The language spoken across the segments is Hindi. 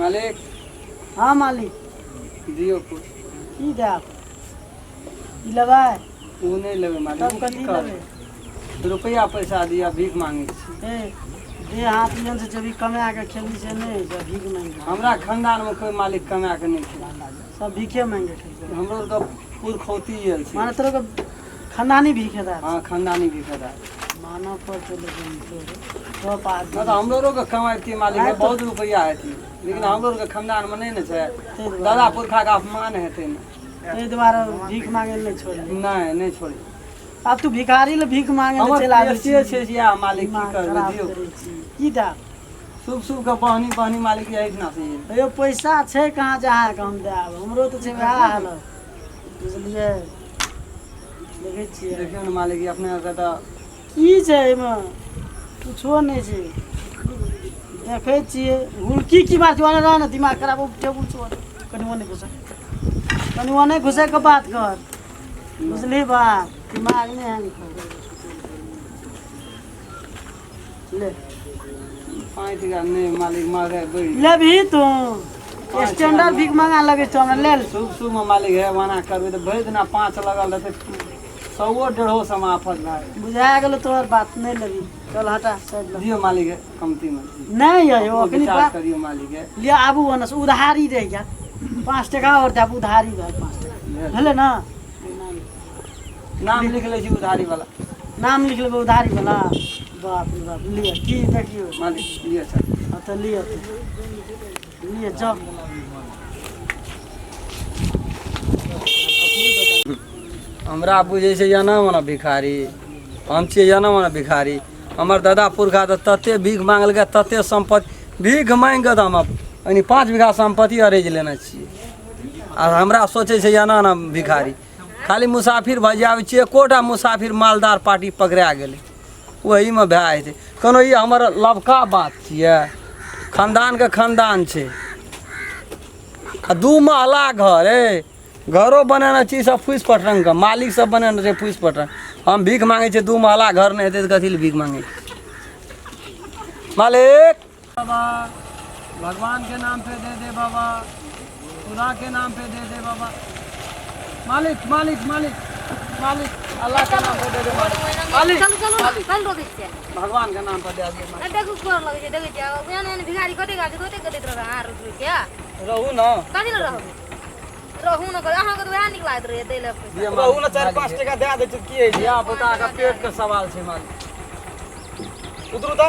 मालिक। हाँ मालिक। दियो कुछ की देब ई लेबै वो नहीं लेबै मालिक। तब वो कथी की करबै? लेबै रुपया पैसा दिया भीख मांगे छी। ए दे हाथ जन से जब कमा के खेली से नहीं जब भीख मांगे हमरा खानदान में कोई मालिक कमा के नहीं खेला। सब भीखे मांगे खेलते हमरो तो पुरखौती आयल छै। माने तेरे को खानदानी भीखेदार हाँ खानदानी भीखेदार। मानव पर तो लेकिन तो पास ना तो हमरो के कमाई मालिक है बहुत रुपया है लेकिन हमरो के खानदान में नहीं न छै। दादा पुरखा का अपमान हेतै न ते द्वारा भीख मांगे नहीं छोड़ी नहीं छोड़ी। अब तू भिखारी ले भीख मांगे ले हमर चला दे पेशे छै या मालिक की करबै खराब दियौ। करै छी की दा शुभ शुभ का बहनी मालिक यही ना से यो पैसा छै कहाँ जहाँ के हम देब हमरो तो छै वएह हालत बुझलिए देखै छियै। देखियो न मालिक अपने के त की छै एमे कुछो नहीं छै देखै छियै हुलकी की बात वाला रह ना दिमाग खराब टेबुल छोड़ कनियो नहीं घुसे के बात कर बुझली बात दिमाग नहीं हैंग कर ले 5 का नहीं मालिक मांगे बड़ी ले भी तू स्टैंडर्ड भीख मांगा लगे तो हमरा ले शुभ शुभ में मालिक है वाना करबे तो भरि दिना 5 लगल रहते 100 150 समाफत भाई बुझा गेलो तोहर बात नहीं लगी चल हटा साइड ले दियो मालिक है कमती में नहीं है यो अखनी विचार बात करियो मालिक है ले आबू वनस उधारी रह गया 5 टका और दे उधारी रह 5 टका हेले ना नाम लिख ले छी उधारी वाला नाम लिख लेबे उधारी वाला बाप रे बाप लिए की देखियो मालिक ये सर हाँ तो लिए जाओ हमरा बुझे छै या ना मना भिखारी हम छियै या ना मना भिखारी। हमर दादा पुरखा तो तते भीख मांगल के तते संपत्ति भीख मांग के हम 5 बीघा संपत्ति अरेज लेना छियै। आ हमरा सोचे छै या ना भिखारी खाली मुसाफिर भऽ जाबै छियै। एकोटा मुसाफिर मालदार पार्टी पकड़ा गेलै वही में भए जेतै कोनो ई हमर लबका बात छियै। खानदान के खानदान छै। आ 2 महला घर घरों बनाना चाहिए सब फूस पटरंग का मालिक सब बनाना चाहिए फूस पटरंग। हम भीख मांगे छे 2 महला घर नहीं हेतै तो कथी ले भीख मांगे मालिक। बाबा भगवान के नाम पे दे दे बाबा खुदा के नाम पे दे दे बाबा मालिक मालिक मालिक मालिक अल्लाह के नाम पे दे दे मालिक भगवान के नाम पे दे दे रहू ना रहू न अहाँ के वएह निक लागत रहे दै ले रहू ना 4-5 टका दे दे छी की धिया पुता का पेट के सवाल छै मालिक। उतरू त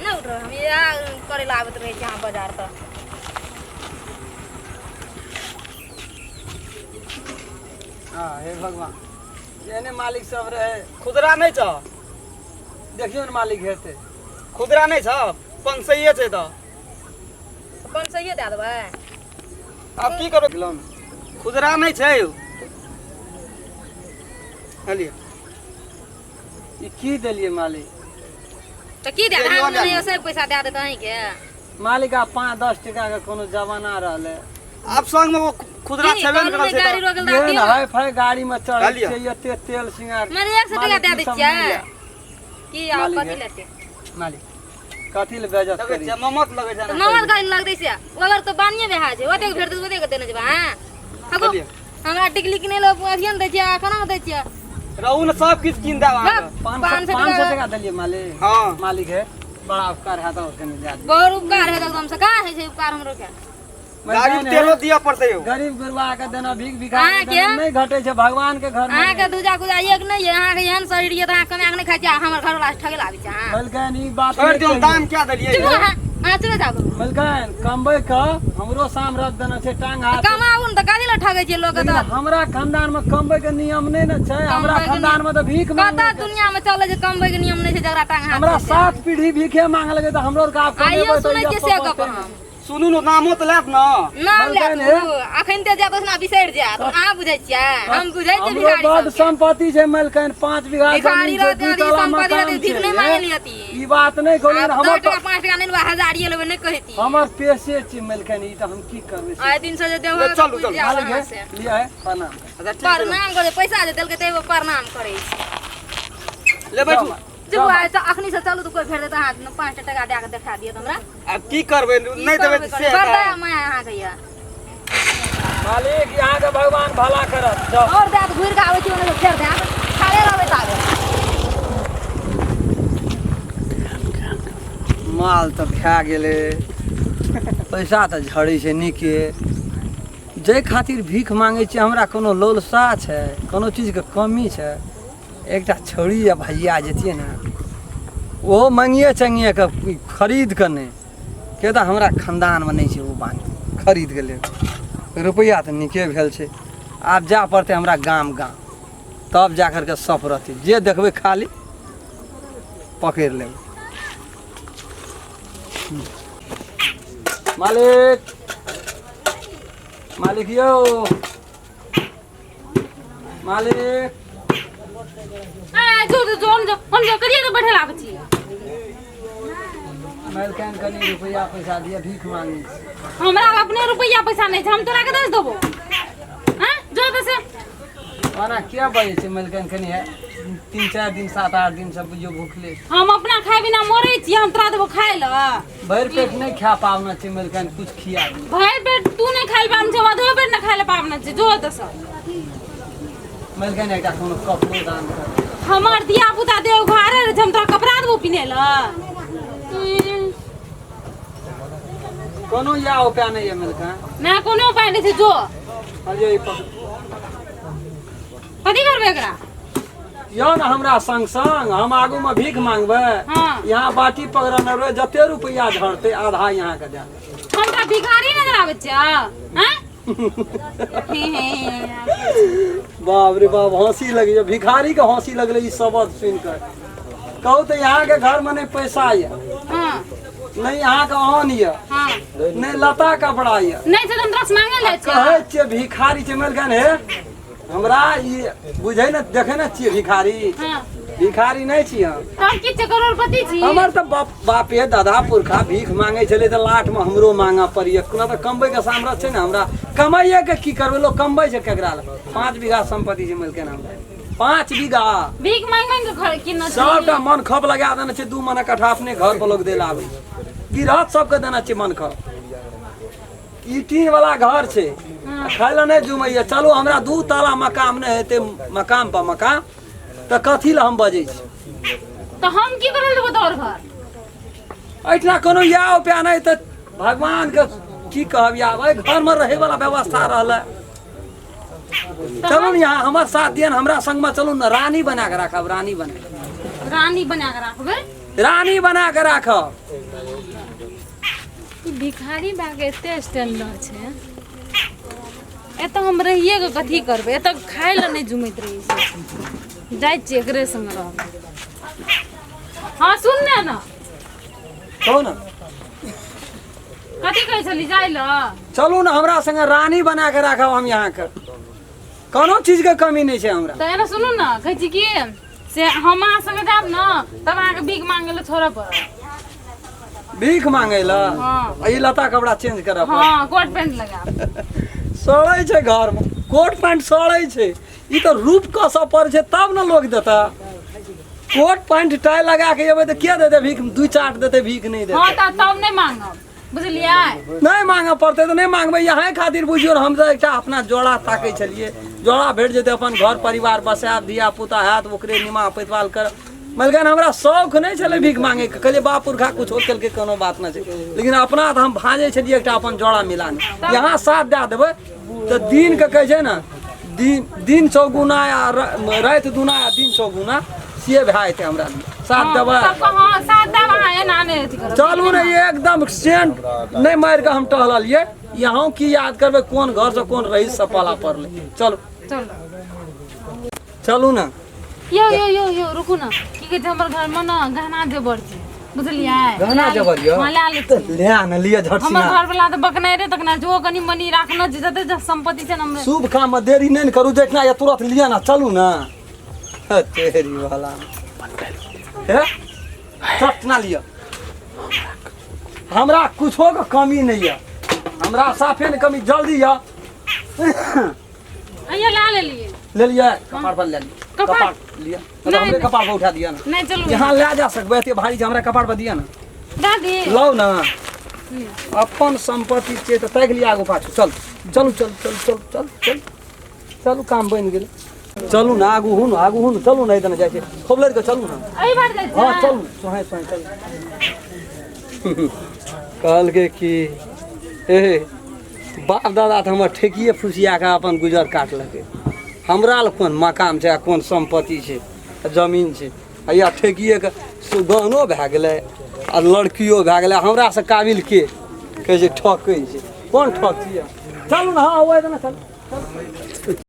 नहीं उठ हम या करे लागत रहे छी अहाँ बाजार त हां हे भगवान जेने मालिक सब रहे खुदरा नहीं छ देखियो न मालिक हेते खुदरा नहीं छ पंसइए छै त पंसइए दे देबै अब की करो खुदरा नहीं छै हलिए ई की देलिए मालिक त की दे हम नहीं सब पैसा दे देत अहीं के मालिक आ 5-10 टका के कोनो जमाना रहले आप संग में वो खुदरा छेबे न करल छै गाड़ी रोकल ये दादी न हाय फाय गाड़ी में चढ़ छै एते तेल सिंगार मेरे 100 टका दे दै छियै की आ कथि लेते मालिक कथी ले बेइज्जत करी ममत लगे जाना नमक गाड़ी लग दै छै अगर तो बानिए बेहा छै ओते भेट दे ओते के देने जेबा हां हगो हमरा टिकली किने लो अधियन दै छियै खाना दै छियै रहू न सब किछ किन देब अहाँ 500 टका देलिए मालिक। हां मालिक है बड़ा उपकार है तो कनी दे दे बहुत उपकार है एकदम से का है उपकार हमरो के गाड़ी तेलो दिया पड़तै हो गरीब गुरबा के देना भीख भिखारी देना नहीं घटे छै भगवान के घर में अहाँ के दूजा कुजा एक नहीं है अहाँ के एहन शरीर ये त अहाँ कमे नहीं खाइ छी हमर घर वाला ठगे लाबै छै हां बलकन ई बात छोड़ दियो दाम क्या देलिए हां चले जाओ बलकन कमबै क हमरो साम रख देना छै टांग हाथ कमाऊ न त कादी ल ठगे छी लोग त हमरा खानदान में कमबै के नियम नहीं न छै। हमरा खानदान में तो भीख मांगे कता दुनिया में चले जे कमबै के नियम नहीं छै जकरा टांग हाथ हमरा 7 पीढ़ी भीखे मांग लगे तो हमरो का आप आइयो सुनै के से गप हम सुनू न नामो त लेत न नाम ले अखन ते जात ना बिसैर जात अहाँ बुझै छियै हम बुझै छियै हमरो भिखारी बड संपत्ति छै मलकन 5 बीघा भिखारी जमीन छै रहते यदि संपत्ति रहते भीख नहीं मांगे लियती ई बात नहीं कहलिए अब हमर 10 टका 5 टका नहीं लेबा हजारिए लेबे नहीं कहती हमर पेशे छी मलकन ई त हम की करबै आए दिन से जे देबो चलू, चलू, मालिक है लिया है प्रणाम प्रणाम करे पैसा जे देलकै ते प्रणाम करै छी ले बैठू चुप अखनी से चलू तो कोई भेट देता हाथ में 5 टका दे के देखा दियो हमरा अब की करबे नहीं देबे से कर दे मैं अहाँ के या मालिक यहाँ के भगवान भला करत जाओ और दे घुर के आवे छी ओने फेर दे खाले रहबे ताबे माल तो भए गेले पैसा तो झड़ै छै नीके जाहि खातिर भीख मांगे छी हमरा कोनो लोलसा छै कोनो चीज के कमी छै एकटा छौड़ी या भैया जतिए ने ओहो मंगिए चंगिए के खरीद के नहीं के तऽ हमरा खानदान में नहीं छै वो बात खरीद के ले रुपया तो नीके भेल छै आब जा पड़ते हमरा गाम तब जा करके सफ रहती जे देखबै खाली पकड़ लेबै मालिक यौ मालिक जो हम जो करिए तो बैठे लाग छी मालिकान कनी रुपया पैसा दिया भीख मांगी हमरा अपने रुपया पैसा नहीं छै हम तोरा के दे देबो हां जो दे खाना क्या बजे छै मालिकान कनी है 3-4 दिन 7-8 दिन सब बुझियो भूखले हम अपना खाए बिना मरै छी हम तोरा देबो खाए ल भर पेट नहीं खा पावना छै मालिकान कुछ खिया दे भर पेट तू नहीं खाए पावना छै आधो पेट नहीं खाए पावना छै जो दे मालिकान एकटा कोनो कपड़ो दान कर हमार दिया पुता देव घरे रे हम तोरा कपड़ा देबो पिने ल कोनो या उपाय नहीं है मालिकान ना कोनो उपाय नहीं छै जो अजय कथी करबे एकरा यो ना हमरा संग हम आगू में भीख मांगबे हाँ। यहाँ बाटी पकड़ने रहे जते रुपया झड़ते आधा यहाँ के दे हमरा भिखारी नजर आबै छै हैं बाप रे बाप हंसी लगी भिखारी के हंसी लगले ई शब्द सुन कर कहू तो यहाँ के घर में नहीं पैसा है हां नहीं यहाँ के अन्न है हां नहीं लता कपड़ा है नहीं छै हम रस मांगे ले छै कहे छियै भिखारी छै मिलगन हे हमरा ई बुझै न देखे न छियै भिखारी हां भिखारी नहीं छियै हम हम किछ करोड़पति छी हमर तो बापे दादा पुरखा भीख मांगे छले तो लाट में हमरो मांगा पड़िए कोना तो कमबै के सामर्थ्य छै ने हमरा कमाइए के की करबै लोग कमबै छै केकरा ल 5 बीघा संपत्ति छै मिलके नाम 5 बीघा भीख मांग मांग के घर की न सबटा मन खप लगा देने छै 2 मन कट्ठा अपने घर पर लोग दे लाबै गिरहत सबके देना छै मन खप ई टीन वाला घर छै खाय ल नहीं जुमैया चलो हमरा 2 ताला मकान नहीं हेते मकान पर मकान तो कथी ला हम बजै छी तो हम की करल देबो तोर घर ऐठना कोनो या उपाय नहीं तो भगवान के की कहब या घर में रहे वाला व्यवस्था रहल चलू यहाँ हमार साथ दियन हमरा संग में चलू न रानी बना के राखब रानी बना के राखबे रानी बना के राखब ई भिखारी बाके एते स्टैंडर्ड छै एत हम रहिए के कथी करबे एत खाय ल नहीं जुमैत रही छै जाय छी एकरे संग रहब हां सुन ना कहू न कथी कहै छली जाय ल चलू न हमरा संग रानी बना के राखब हम यहाँ के कोनो चीज के कमी नहीं छै हमरा त एना सुनू ना कहै छी कि से हम अहाँ संग जाब न तब अहाँ के भीख मांगे ल छोड़ब पड़त भीख मांगे ला हाँ। ई लता कपड़ा चेंज करब हां कोट पैंट लगा सड़ै छै घर में कोट पैंट सड़ै छै ई तो रूप का सब पर छै तब न लोग देता कोट पैंट टाई लगा के एबै त के देते भीख 2-4 देते भीख नहीं देते हां तब नहीं मांगब बुझलियै नहीं मांगे पड़ते तो नहीं मांगबे यहाँ खातिर बुझियो हम तो एक अपना जोड़ा ताकै छलिए जोड़ा भेट जेते अपन घर परिवार बसाब धिया पुता हैत ओकरे निमा पैतवाल कर मलगन हमरा शौक नहीं छले भीख मांगे के कहले बाप पुरखा कुछ होकल के कोनो बात ना छै लेकिन अपना त हम भाजे छलिए एकटा अपन जोड़ा मिलाने यहाँ साथ दे देबै तो दिन के कहै छै ना दिन चौगुना या रात दुना या दिन चौगुना से भए जेतै हमरा साथ देबै हां साथ देब अहाँ एना नहीं अथी करब चलू ने एकदम सेंट नहीं मार के हम टहलिए यहाँ की याद करबे कौन घर से कौन रईस सपाला पड़ले चलो चलो चलू ना यो रुकू ना की कहै छै हमर घर में ना गहना जेबर छै बुझलियै गहना जेबर यो हां ले ले ले आना लिए झट हमर सिना घर वाला त बकनै रे तकना जो कनी मनी राखना जते संपत्ति छै हमरे शुभ काम में देरी नहीं न करू देखना या तुरंत लिया ना चलू ना तेरी वाला है चट ना लिया हमरा कुछो के कमी नहीं है हमरा साफे न कमी जल्दी है अइया ला ले लिए ले लिया कपार पर ले लिया कपार? लिया नहीं, हमरे नहीं। कपार पर उठा दिया ना नहीं चलो यहाँ ले जा सकबे एते भारी जे हमरा कपार पर दिया ना दादी लो ना अपन संपत्ति छै त तैक लिया आगो पाछू चल चलू चल चल चल चल चल चलू काम बन गेल चलू ना आगू हुन चलू ना इधर जाय छै खूब लड़ के चलू ना एही बार जाइ हां छै चलू सोहे सोहे चल कहल के कि ए बाप दादा तो हमर ठेकिए फुसिया के अपन गुजर काटलकै हमरा ल कोन मकान छै कोन संपत्ति छै जमीन छै या ठेकिए के सुगहनो भए गेलै आ लड़कियो भए गेलै हमरा से काबिल के कहै छै ठकै छै कोन ठक छियै चलू ने हाँ ओए ना चल